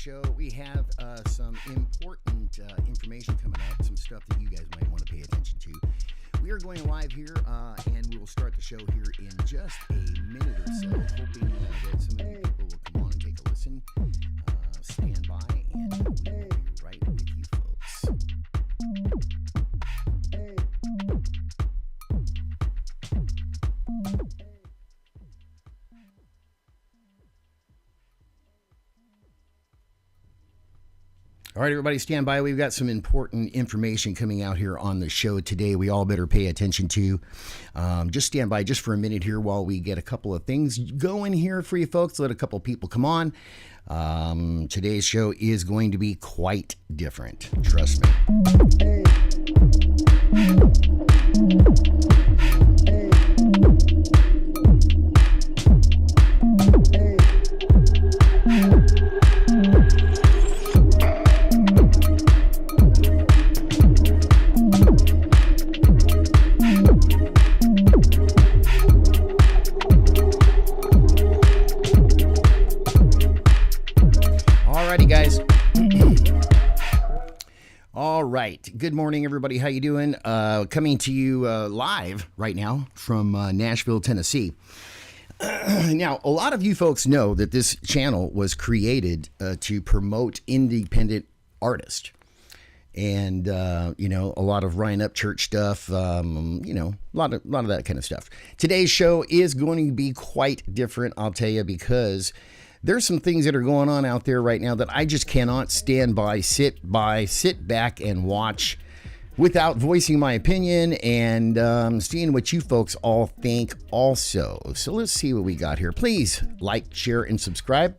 show, we have some important information coming up, some stuff that you guys might want to pay attention to. We are going live here, and we will start the show here in just a minute or so, hoping that some of you people will come on and take a listen. Stand by, and we will be right with you folks. All right, everybody, stand by. We've got some important information coming out here on the show today. We all better pay attention to. Just stand by just for a minute here while we get a couple of things going here for you folks. Let a couple of people come on. Today's show is going to be quite different. Trust me. All right. Good morning, everybody. How you doing? Coming to you live right now from Nashville, Tennessee. Now, a lot of you folks know that this channel was created to promote independent artists. And, a lot of Ryan Upchurch stuff, a lot of that kind of stuff. Today's show is going to be quite different, I'll tell you, because there's some things that are going on out there right now that I just cannot stand by, sit back and watch without voicing my opinion and seeing what you folks all think also. So let's see what we got here. Please like, share, and subscribe.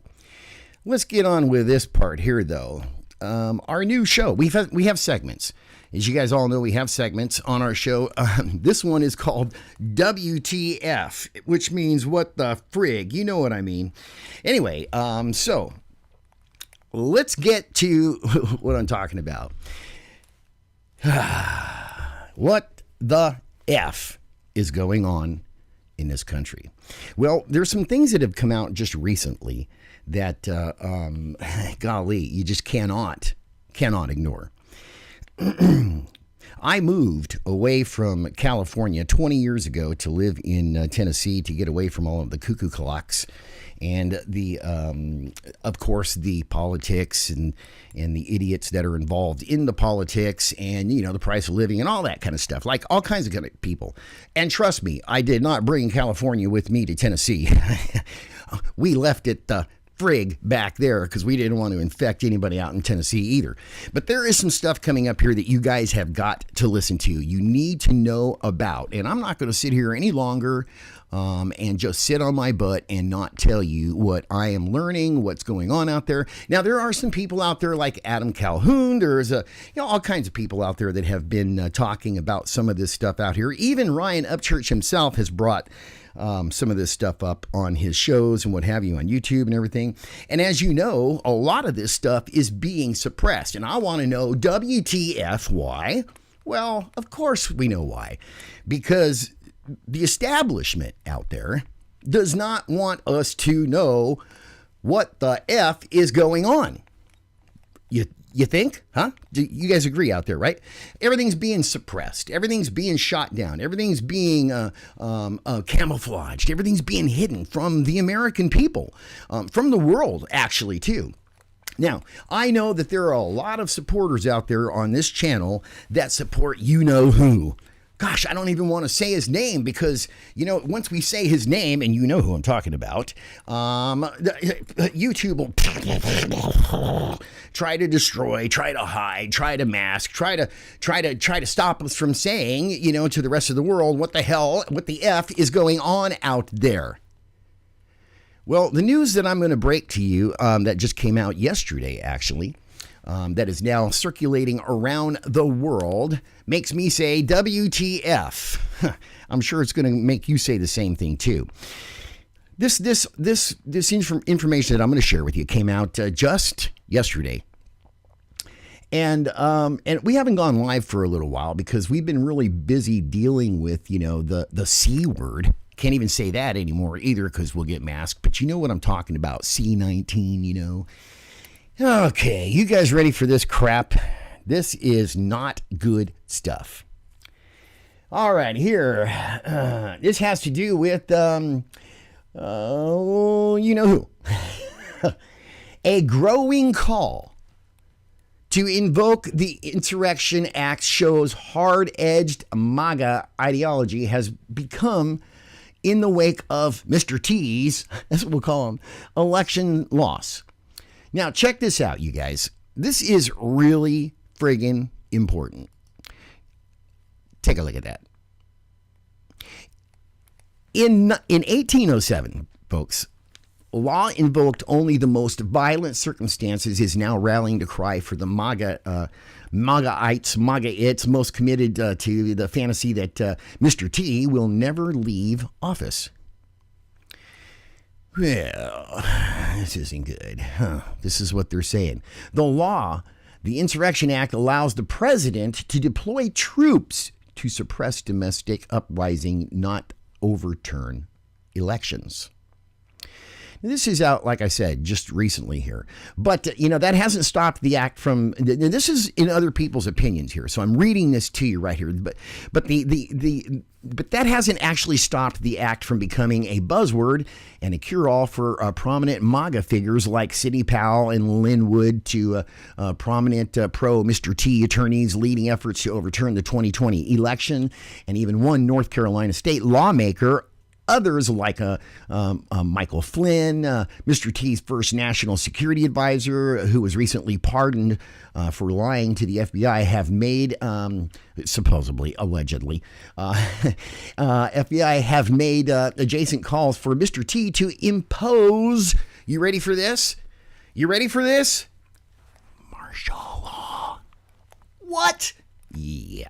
Let's get on with this part here, though. Our new show, we have segments. As you guys all know, we have segments on our show. This one is called WTF, which means what the frig. You know what I mean. Anyway, so let's get to what I'm talking about. What the F is going on in this country? Well, there's some things that have come out just recently that, golly, you just cannot ignore. I moved away from California 20 years ago to live in Tennessee to get away from all of the cuckoo clocks and the, of course, the politics and the idiots that are involved in the politics and, the price of living and all that kind of stuff, like all kinds of kind of people. And trust me, I did not bring California with me to Tennessee. We left it frig back there because we didn't want to infect anybody out in Tennessee either. But there is some stuff coming up here that you guys have got to listen to. You need to know about. And I'm not going to sit here any longer and just sit on my butt and not tell you what I am learning, what's going on out there. Now, there are some people out there like Adam Calhoun. There's all kinds of people out there that have been talking about some of this stuff out here. Even Ryan Upchurch himself has brought some of this stuff up on his shows and what have you on YouTube and everything. And as you know, a lot of this stuff is being suppressed. And I want to know, WTF, why? Well, of course we know why. Because the establishment out there does not want us to know what the F is going on. You think? Huh? Do you guys agree out there, right? Everything's being suppressed. Everything's being shot down. Everything's being camouflaged. Everything's being hidden from the American people, from the world, actually, too. Now, I know that there are a lot of supporters out there on this channel that support you-know-who. Gosh, I don't even want to say his name because, once we say his name, and you know who I'm talking about, YouTube will try to destroy, try to hide, try to mask, try to stop us from saying, to the rest of the world, what the F is going on out there. Well, the news that I'm going to break to you that just came out yesterday, actually, that is now circulating around the world makes me say WTF. I'm sure it's going to make you say the same thing too. This information that I'm going to share with you came out just yesterday. And we haven't gone live for a little while because we've been really busy dealing with, the C word. Can't even say that anymore either because we'll get masked. But you know what I'm talking about, C-19, Okay, you guys ready for this crap? This is not good stuff. All right, here. This has to do with, you know who. A growing call to invoke the Insurrection Act shows hard-edged MAGA ideology has become, in the wake of Mr. T's, that's what we'll call him, election loss. Now, check this out, you guys. This is really friggin' important. Take a look at that. In 1807, folks, law invoked only the most violent circumstances is now rallying to cry for the MAGA-ites most committed to the fantasy that Mr. T will never leave office. Well, this isn't good. This is what they're saying. The Insurrection Act, allows the president to deploy troops to suppress domestic uprising, not overturn elections. This is out, like I said, just recently here. But, that hasn't stopped the act from, this is in other people's opinions here. So I'm reading this to you right here. But that hasn't actually stopped the act from becoming a buzzword and a cure-all for prominent MAGA figures like Sidney Powell and Lynn Wood, to prominent pro-Mr. T attorneys leading efforts to overturn the 2020 election, and even one North Carolina state lawmaker. Others like Michael Flynn, Mr. T's first national security advisor, who was recently pardoned for lying to the FBI, have made, supposedly, allegedly, FBI have made adjacent calls for Mr. T to impose, you ready for this? You ready for this? Martial law. What? Yeah.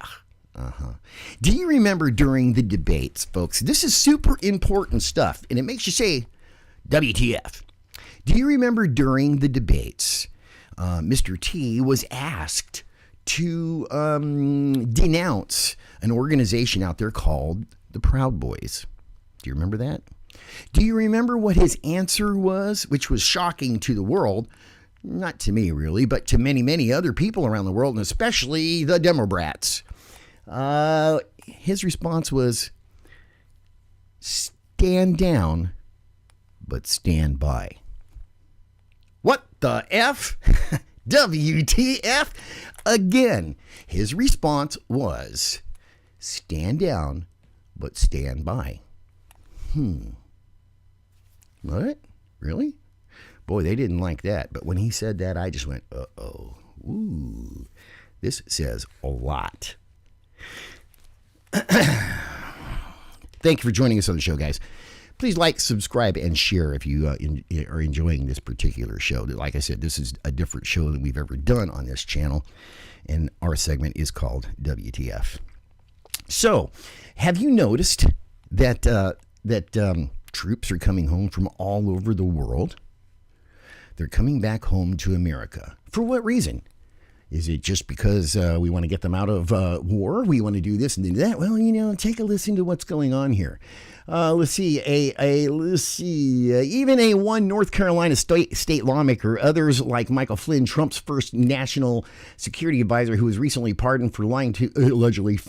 Do you remember during the debates, folks? This is super important stuff, and it makes you say, WTF. Do you remember during the debates, Mr. T was asked to denounce an organization out there called the Proud Boys? Do you remember that? Do you remember what his answer was, which was shocking to the world? Not to me, really, but to many, many other people around the world, and especially the Democrats. His response was, stand down, but stand by. What the F? WTF? Again, his response was, stand down, but stand by. What? Really? Boy, they didn't like that. But when he said that, I just went, uh-oh. Ooh, this says a lot. Thank you for joining us on the show, guys. Please like, subscribe, and share if you are enjoying this particular show. Like I said, this is a different show than we've ever done on this channel, and our segment is called WTF. So, have you noticed that troops are coming home from all over the world? They're coming back home to America. For what reason? Is it just because we want to get them out of war? We want to do this and do that? Well, take a listen to what's going on here. Let's see. Even a one North Carolina state lawmaker, others like Michael Flynn, Trump's first national security advisor, who was recently pardoned for allegedly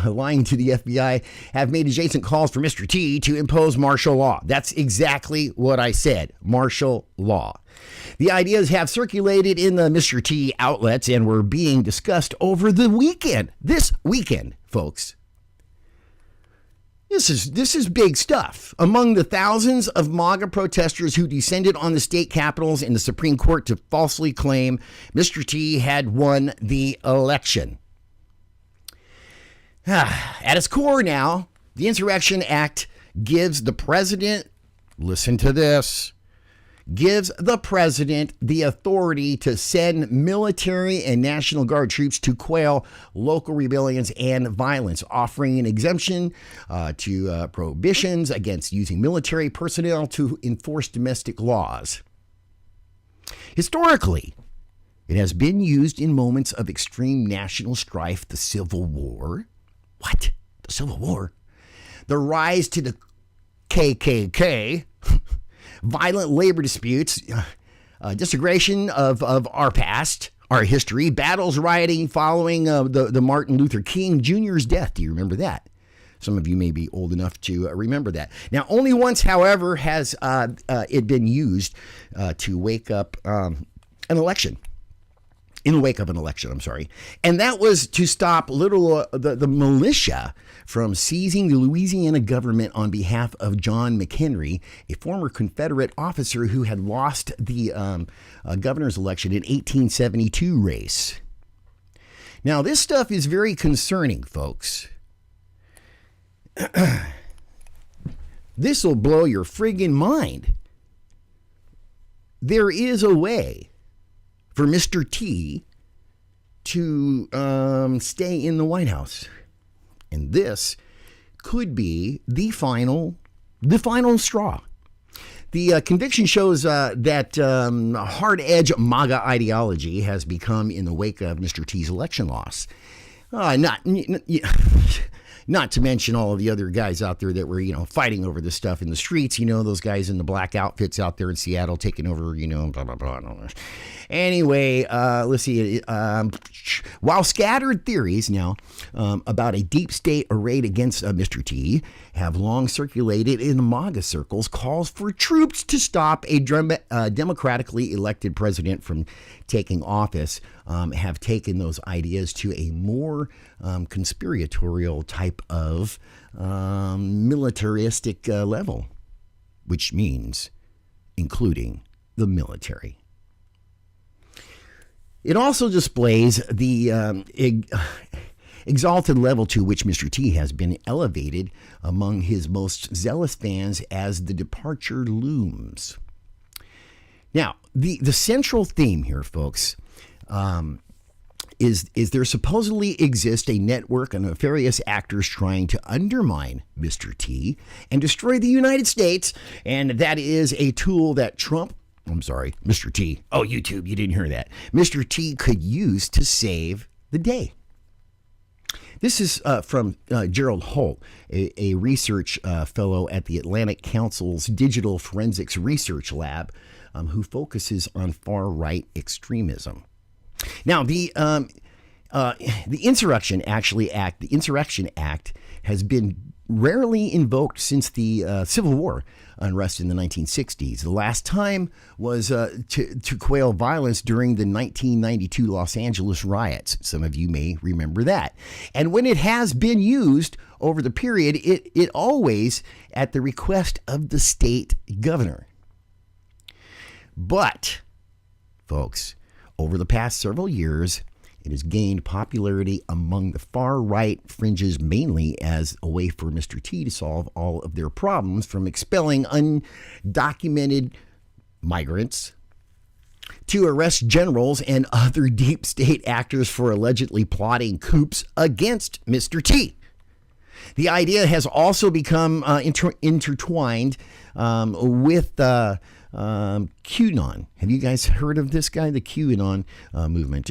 lying to the FBI, have made adjacent calls for Mr. T to impose martial law. That's exactly what I said. Martial law. The ideas have circulated in the Mr. T outlets and were being discussed over the weekend. This weekend, folks. This is big stuff. Among the thousands of MAGA protesters who descended on the state capitals and the Supreme Court to falsely claim Mr. T had won the election. At its core now, the Insurrection Act gives the president, listen to this, gives the president the authority to send military and National Guard troops to quell local rebellions and violence, offering an exemption to prohibitions against using military personnel to enforce domestic laws. Historically, it has been used in moments of extreme national strife, the Civil War. What? The Civil War? The rise to the KKK, violent labor disputes, disgregation of our past, our history, battles, rioting following the Martin Luther King Jr.'s death. Do you remember that? Some of you may be old enough to remember that. Now, only once, however, has it been used to wake up an election. In the wake of an election, I'm sorry. And that was to stop the militia from seizing the Louisiana government on behalf of John McHenry, a former Confederate officer who had lost the governor's election in 1872 race. Now, this stuff is very concerning, folks. This will blow your friggin' mind. There is a way for Mr. T to stay in the White House. And this could be the final straw. The conviction shows that hard-edge MAGA ideology has become in the wake of Mr. T's election loss. Not to mention all of the other guys out there that were, fighting over this stuff in the streets. Those guys in the black outfits out there in Seattle taking over, blah, blah, blah. I don't know. Anyway, let's see. While scattered theories now about a deep state arrayed against Mr. T have long circulated in the MAGA circles, calls for troops to stop a democratically elected president from taking office have taken those ideas to a more conspiratorial type of militaristic level, which means including the military. It also displays the exalted level to which Mr. T has been elevated among his most zealous fans as the departure looms. Now, the central theme here, folks, is there supposedly exists a network of nefarious actors trying to undermine Mr. T and destroy the United States, and that is a tool that Mr. T. Oh, YouTube, you didn't hear that. Mr. T could use to save the day. This is from Gerald Holt, a research fellow at the Atlantic Council's Digital Forensics Research Lab, who focuses on far-right extremism. Now, the Insurrection Act has been rarely invoked since the Civil War unrest in the 1960s. The last time was to quell violence during the 1992 Los Angeles riots. Some of you may remember that. And when it has been used over the period, it always at the request of the state governor. But, folks, over the past several years, it has gained popularity among the far-right fringes, mainly as a way for Mr. T to solve all of their problems, from expelling undocumented migrants to arrest generals and other deep state actors for allegedly plotting coups against Mr. T. The idea has also become intertwined with QAnon. Have you guys heard of this guy, the QAnon movement,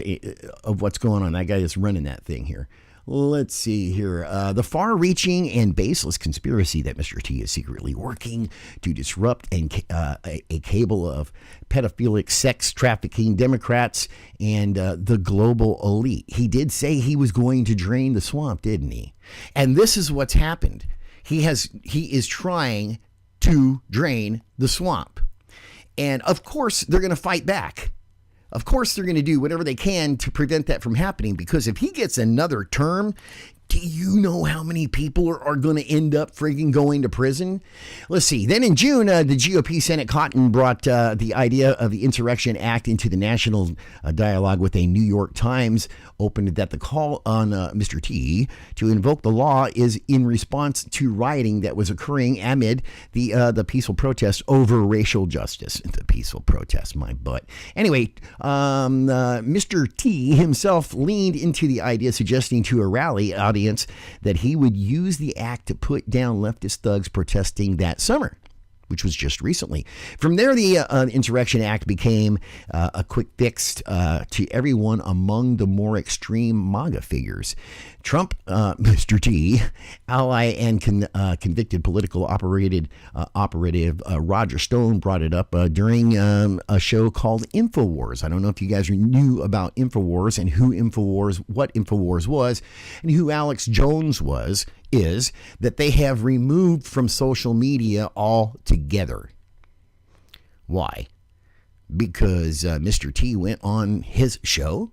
of what's going on? That guy is running that thing here. Let's see here. The far-reaching and baseless conspiracy that Mr. T is secretly working to disrupt a cable of pedophilic sex trafficking Democrats and the global elite. He did say he was going to drain the swamp, didn't he? And this is what's happened. He is trying to drain the swamp. And of course, they're going to fight back. Of course, they're going to do whatever they can to prevent that from happening, because if he gets another term, do you know how many people are going to end up frigging going to prison? Let's see. Then in June, the GOP Senate Cotton brought the idea of the Insurrection Act into the national dialogue with a New York Times opened that the call on Mr. T to invoke the law is in response to rioting that was occurring amid the peaceful protest over racial justice. The peaceful protest, my butt. Anyway, Mr. T himself leaned into the idea, suggesting to a rally audience that he would use the act to put down leftist thugs protesting that summer. which was just recently. From there, the Insurrection Act became a quick fix to everyone among the more extreme MAGA figures. Trump, Mr. T, ally and convicted political operative Roger Stone brought it up during a show called InfoWars. I don't know if you guys knew about InfoWars and what InfoWars was, and who Alex Jones is that they have removed from social media altogether. Why? Because Mr. T went on his show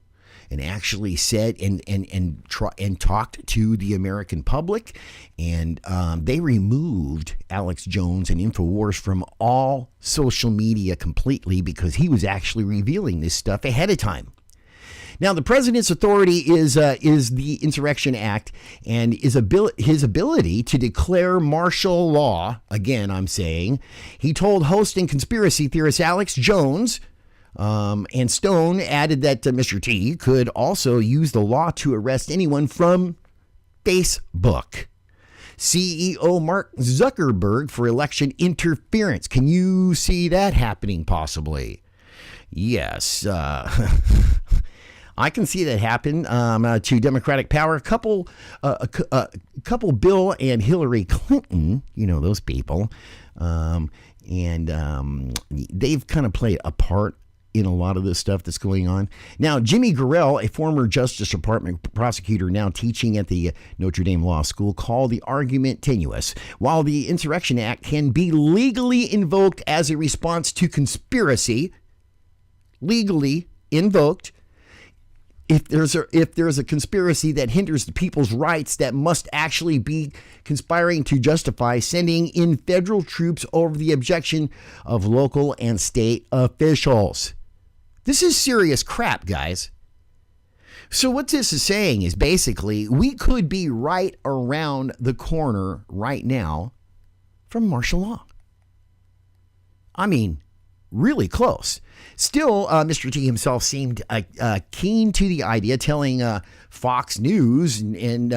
and actually said and talked to the American public, and they removed Alex Jones and InfoWars from all social media completely because he was actually revealing this stuff ahead of time. Now, the president's authority is the Insurrection Act and his ability to declare martial law. Again, I'm saying he told host and conspiracy theorist Alex Jones, and Stone added that Mr. T could also use the law to arrest anyone from Facebook. CEO Mark Zuckerberg for election interference. Can you see that happening possibly? Yes. I can see that happen to Democratic power. A couple Bill and Hillary Clinton, you know those people, and they've kind of played a part in a lot of this stuff that's going on. Now, Jimmy Gorell, a former Justice Department prosecutor now teaching at the Notre Dame Law School, called the argument tenuous. While the Insurrection Act can be legally invoked as a response to conspiracy, legally invoked, if there's a conspiracy that hinders the people's rights, that must actually be conspiring to justify sending in federal troops over the objection of local and state officials. This is serious crap, guys. So what this is saying is basically we could be right around the corner right now from martial law. I mean, really close. Still, Mr. T himself seemed keen to the idea, telling Fox News and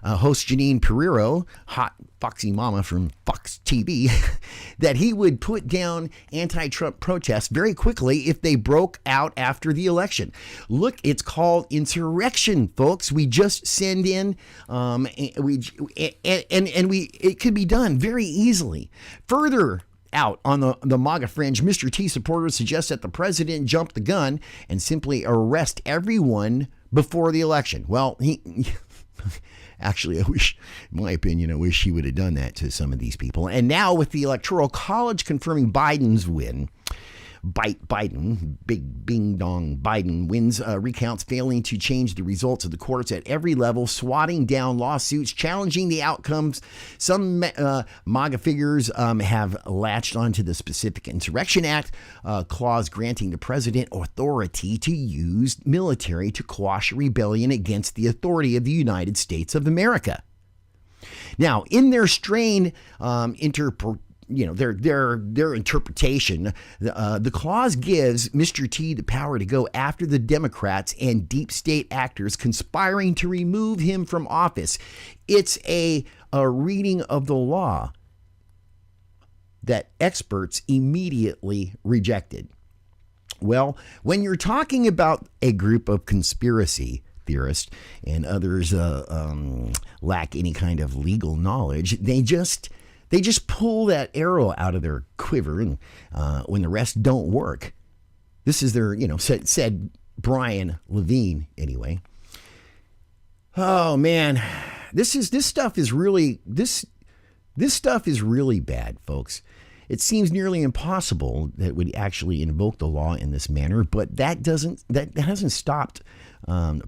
host Janine Pereiro, hot Foxy Mama from Fox TV, that he would put down anti-Trump protests very quickly if they broke out after the election. Look, it's called insurrection, folks. We just send in, it could be done very easily. Further out on the MAGA fringe, Mr. T supporters suggest that the president jump the gun and simply arrest everyone before the election. Well, actually, in my opinion, I wish he would have done that to some of these people. And now with the Electoral College confirming Biden's win, Biden, big bing dong, Biden wins recounts, failing to change the results of the courts at every level, swatting down lawsuits, challenging the outcomes. Some MAGA figures have latched onto the specific Insurrection Act clause granting the president authority to use military to quash rebellion against the authority of the United States of America. Now, in their strained their interpretation, the clause gives Mr. T the power to go after the Democrats and deep state actors conspiring to remove him from office. It's a reading of the law that experts immediately rejected. Well, when you're talking about a group of conspiracy theorists and others lack any kind of legal knowledge, they just pull that arrow out of their quiver, and when the rest don't work. This is their, said Brian Levine anyway. Oh man, this stuff is really bad, folks. It seems nearly impossible that it would actually invoke the law in this manner, but that hasn't stopped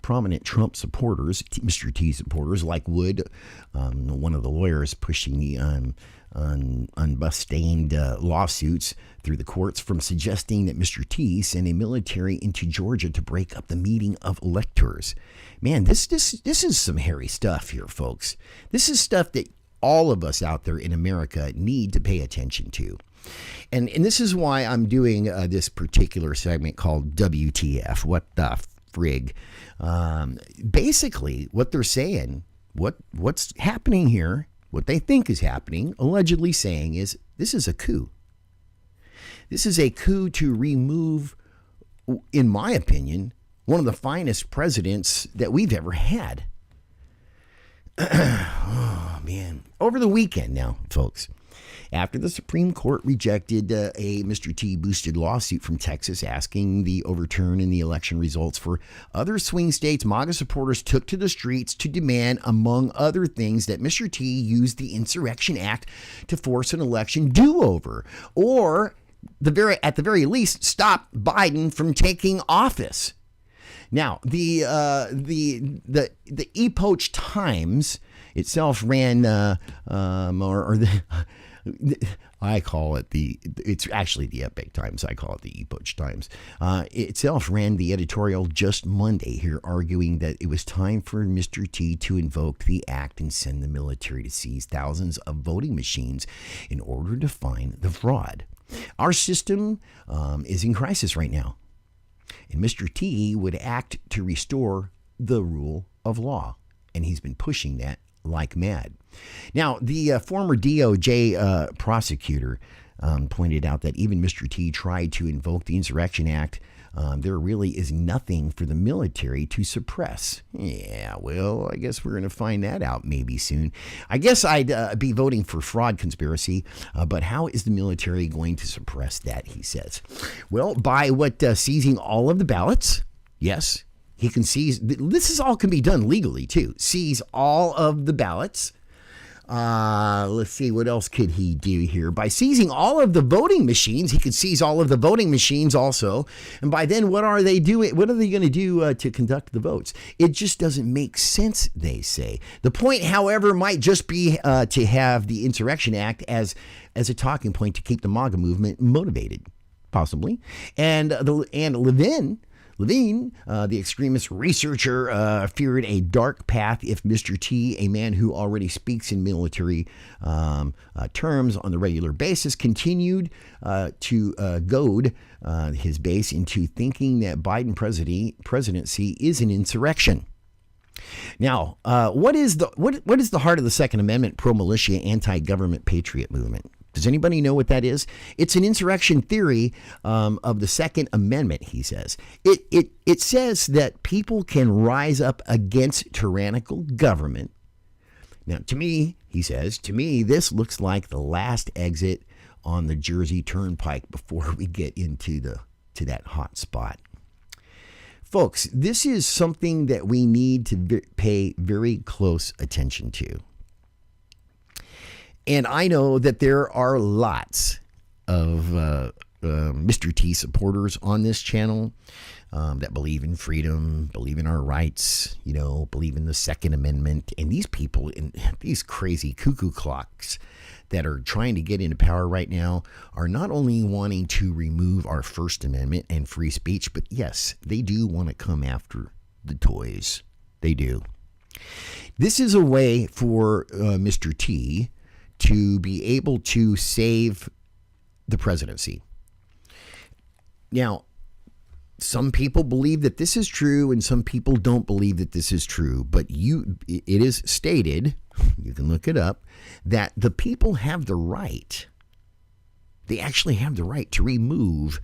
prominent Trump supporters, Mr. T supporters, like Wood, one of the lawyers pushing the unsustained lawsuits through the courts, from suggesting that Mr. T send a military into Georgia to break up the meeting of electors. Man, this is some hairy stuff here, folks. This is stuff that all of us out there in America need to pay attention to. And this is why I'm doing this particular segment called WTF, what the frig. Basically, what they're saying, what's happening here, what they think is happening, allegedly saying is this is a coup. This is a coup to remove, in my opinion, one of the finest presidents that we've ever had. Oh, man. Over the weekend now, folks, after the Supreme Court rejected a Mr. T boosted lawsuit from Texas asking the overturn in the election results for other swing states, MAGA supporters took to the streets to demand, among other things, that Mr. T use the Insurrection Act to force an election do-over, or at the very least, stop Biden from taking office. Now, the Upchurch Times itself ran, I call it it's actually the Epic Times. I call it the Upchurch Times. Itself ran the editorial just Monday here, arguing that it was time for Mr. T to invoke the act and send the military to seize thousands of voting machines in order to find the fraud. Our system is in crisis right now, and Mr. T would act to restore the rule of law, and he's been pushing that like mad. Now, the former DOJ prosecutor pointed out that even Mr. T tried to invoke the Insurrection Act. There really is nothing for the military to suppress. Yeah, well, I guess we're going to find that out maybe soon. I guess I'd be voting for fraud conspiracy, but how is the military going to suppress that, he says? Well, by seizing all of the ballots. Yes, he can seize. This all can be done legally, too. Seize all of the ballots. Let's see, what else could he do here? By seizing all of the voting machines, he could seize all of the voting machines also. And by then, what are they doing? What are they going to do to conduct the votes? It just doesn't make sense, they say. The point, however, might just be to have the Insurrection Act as a talking point to keep the MAGA movement motivated, possibly. And Levine, the extremist researcher, feared a dark path if Mr. T, a man who already speaks in military terms on the regular basis, continued to goad his base into thinking that Biden presidency is an insurrection. Now, what is the heart of the Second Amendment pro-militia, anti-government patriot movement? Does anybody know what that is? It's an insurrection theory of the Second Amendment, he says. It says that people can rise up against tyrannical government. Now, to me, he says, this looks like the last exit on the Jersey Turnpike before we get into that hot spot. Folks, this is something that we need to pay very close attention to. And I know that there are lots of Mr. T supporters on this channel that believe in freedom, believe in our rights, believe in the Second Amendment. And these people, these crazy cuckoo clocks that are trying to get into power right now, are not only wanting to remove our First Amendment and free speech, but yes, they do want to come after the toys. They do. This is a way for Mr. T to be able to save the presidency. Now, some people believe that this is true and some people don't believe that this is true, but it is stated, you can look it up, that the people have the right, they actually have the right to remove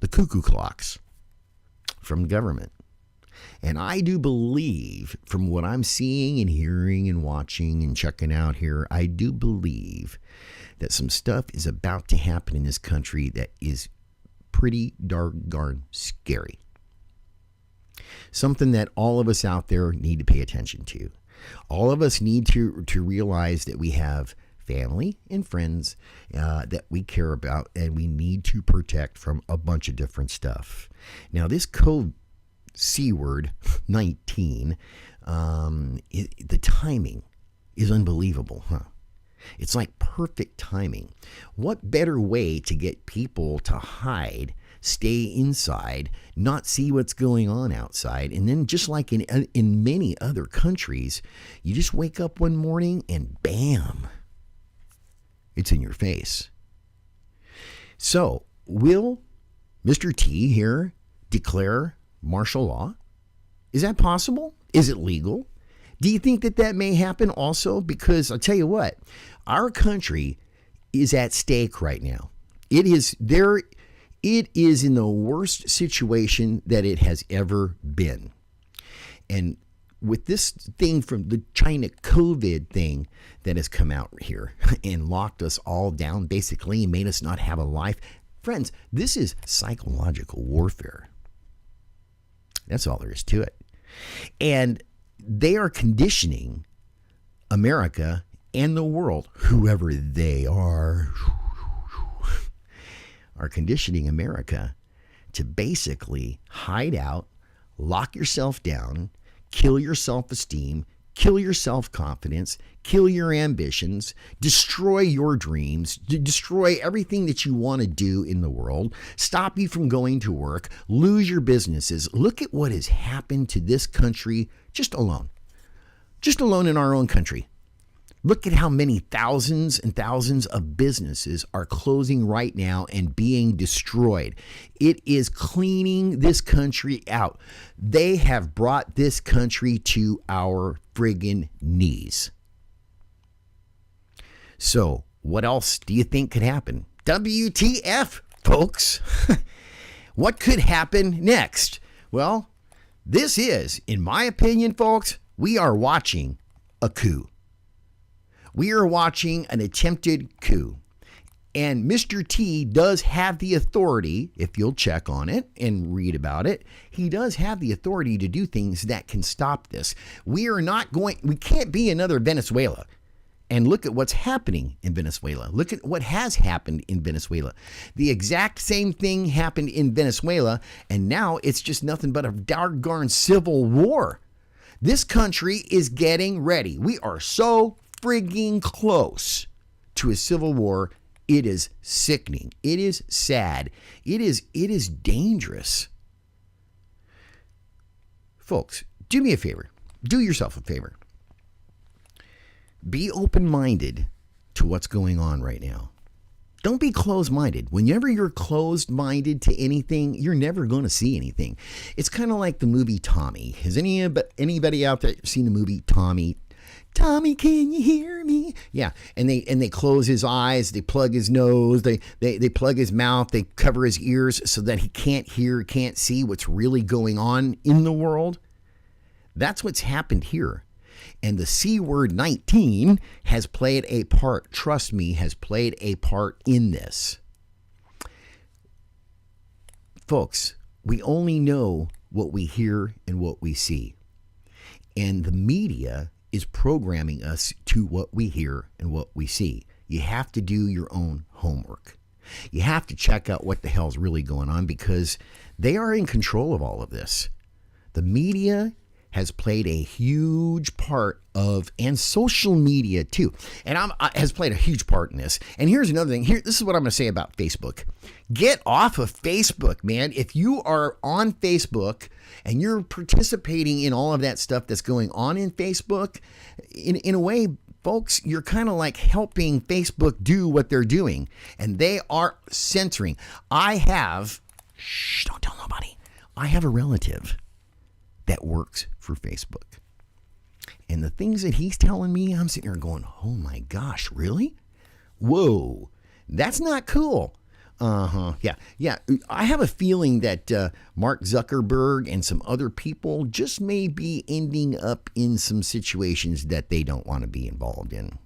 the cuckoo clocks from government. And I do believe, from what I'm seeing and hearing and watching and checking out here, I do believe that some stuff is about to happen in this country that is pretty darn scary. Something that all of us out there need to pay attention to. All of us need to realize that we have family and friends that we care about and we need to protect from a bunch of different stuff. Now, this C word 19, the timing is unbelievable, huh? It's like perfect timing. What better way to get people to hide, stay inside, not see what's going on outside, and then just like in many other countries, you just wake up one morning and bam, it's in your face. So, will Mr. T here declare martial law? Is that possible? Is it legal? Do you think that may happen also? Because I'll tell you what, our country is at stake right now. It is there. It is in the worst situation that it has ever been. And with this thing from the China COVID thing that has come out here and locked us all down basically and made us not have a life. Friends, this is psychological warfare. That's all there is to it. And they are conditioning America and the world, whoever they are conditioning America to basically hide out, lock yourself down, kill your self-esteem, kill your self-confidence, kill your ambitions, destroy your dreams, destroy everything that you want to do in the world, stop you from going to work, lose your businesses. Look at what has happened to this country just alone in our own country. Look at how many thousands and thousands of businesses are closing right now and being destroyed. It is cleaning this country out. They have brought this country to our friggin' knees. So, what else do you think could happen? WTF, folks? What could happen next? Well, this is, in my opinion, folks, we are watching a coup. We are watching an attempted coup. And Mr. T does have the authority, if you'll check on it and read about it, he does have the authority to do things that can stop this. We can't be another Venezuela. And look at what's happening in Venezuela. Look at what has happened in Venezuela. The exact same thing happened in Venezuela, and now it's just nothing but a doggone civil war. This country is getting ready. We are so frigging close to a civil war. It is sickening. It is sad. It is dangerous. Folks, do me a favor. Do yourself a favor. Be open-minded to what's going on right now. Don't be closed-minded. Whenever you're closed-minded to anything, you're never going to see anything. It's kind of like the movie Tommy. Has anybody out there seen the movie Tommy? Tommy, can you hear me? Yeah, and they close his eyes, they plug his nose, they plug his mouth, they cover his ears so that he can't hear, can't see what's really going on in the world. That's what's happened here. And the C word 19 has played a part, trust me, has played a part in this. Folks, we only know what we hear and what we see. And the media is programming us to what we hear and what we see. You have to do your own homework. You have to check out what the hell's really going on because they are in control of all of this. The media has played a huge part of, and social media too, and has played a huge part in this. And here's another thing. This is what I'm going to say about Facebook. Get off of Facebook, man. If you are on Facebook and you're participating in all of that stuff that's going on in Facebook, in a way, folks, you're kind of like helping Facebook do what they're doing, and they are censoring. Don't tell nobody. I have a relative that works for Facebook. And the things that he's telling me, I'm sitting there going, oh my gosh, really? Whoa, that's not cool. Yeah. I have a feeling that Mark Zuckerberg and some other people just may be ending up in some situations that they don't want to be involved in.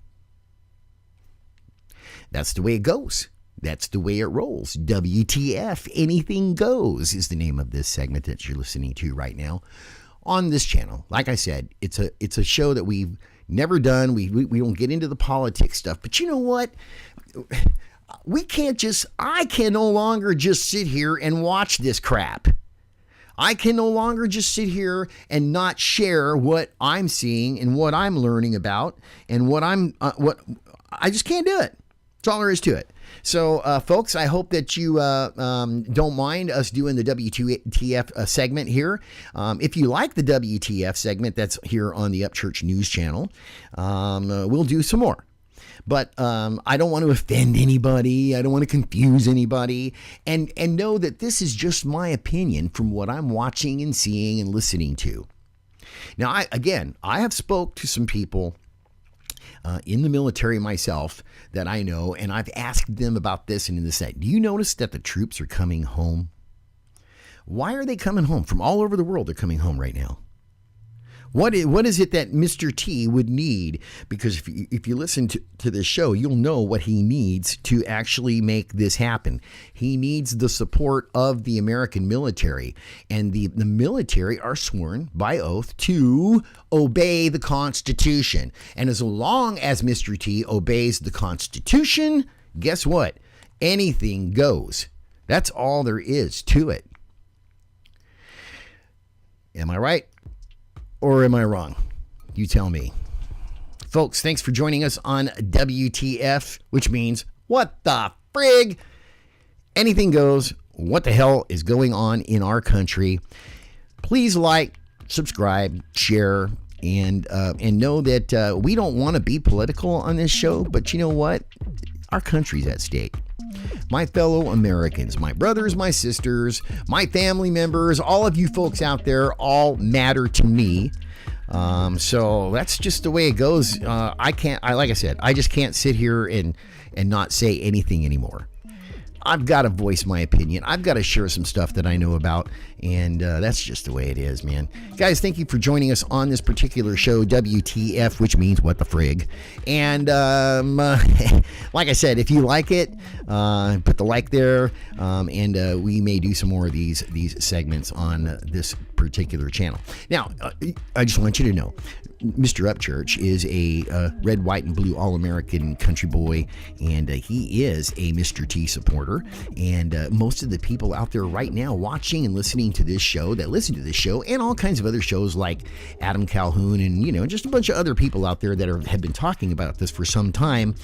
That's the way it goes. That's the way it rolls. WTF, anything goes is the name of this segment that you're listening to right now on this channel. Like I said, it's a show that we've never done. We don't get into the politics stuff. But you know what? I can no longer just sit here and watch this crap. I can no longer just sit here and not share what I'm seeing and what I'm learning about and what I just can't do it. That's all there is to it. So, folks, I hope that you don't mind us doing the WTF segment here. If you like the WTF segment that's here on the Upchurch News Channel, we'll do some more. But I don't want to offend anybody. I don't want to confuse anybody. And know that this is just my opinion from what I'm watching and seeing and listening to. Now, I have spoke to some people, in the military myself that I know, and I've asked them about this and in this. Do you notice that the troops are coming home? Why are they coming home? From all over the world, they're coming home right now. What is it that Mr. T would need? Because if you listen to this show, you'll know what he needs to actually make this happen. He needs the support of the American military. And the military are sworn by oath to obey the Constitution. And as long as Mr. T obeys the Constitution, guess what? Anything goes. That's all there is to it. Am I right? Or am I wrong? You tell me. Folks, thanks for joining us on WTF, which means what the frig? Anything goes. What the hell is going on in our country? Please like, subscribe, share, and know that we don't want to be political on this show, but you know what? Our country's at stake. My fellow Americans, my brothers, my sisters, my family members, all of you folks out there all matter to me. So that's just the way it goes. Like I said, I just can't sit here and not say anything anymore. I've got to voice my opinion. I've got to share some stuff that I know about, and that's just the way it is, man. Guys, thank you for joining us on this particular show, WTF, which means what the frig. And like I said, if you like it, put the like there, and we may do some more of these segments on this particular channel. Now, I just want you to know, Mr. Upchurch is a red, white, and blue all-American country boy, and he is a Mr. T supporter. And most of the people out there right now watching and listening to this show, that listen to this show, and all kinds of other shows like Adam Calhoun and just a bunch of other people out there that have been talking about this for some time,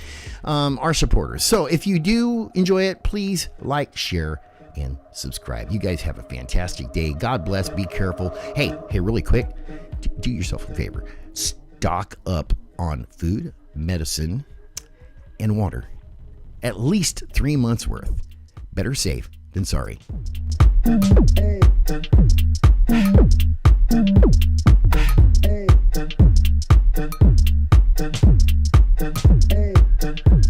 are supporters. So if you do enjoy it, please like, share, and subscribe. You guys have a fantastic day. God bless. Be careful. Hey, really quick, do yourself a favor. Stock up on food, medicine, and water. At least 3 months worth. Better safe than sorry. Hey.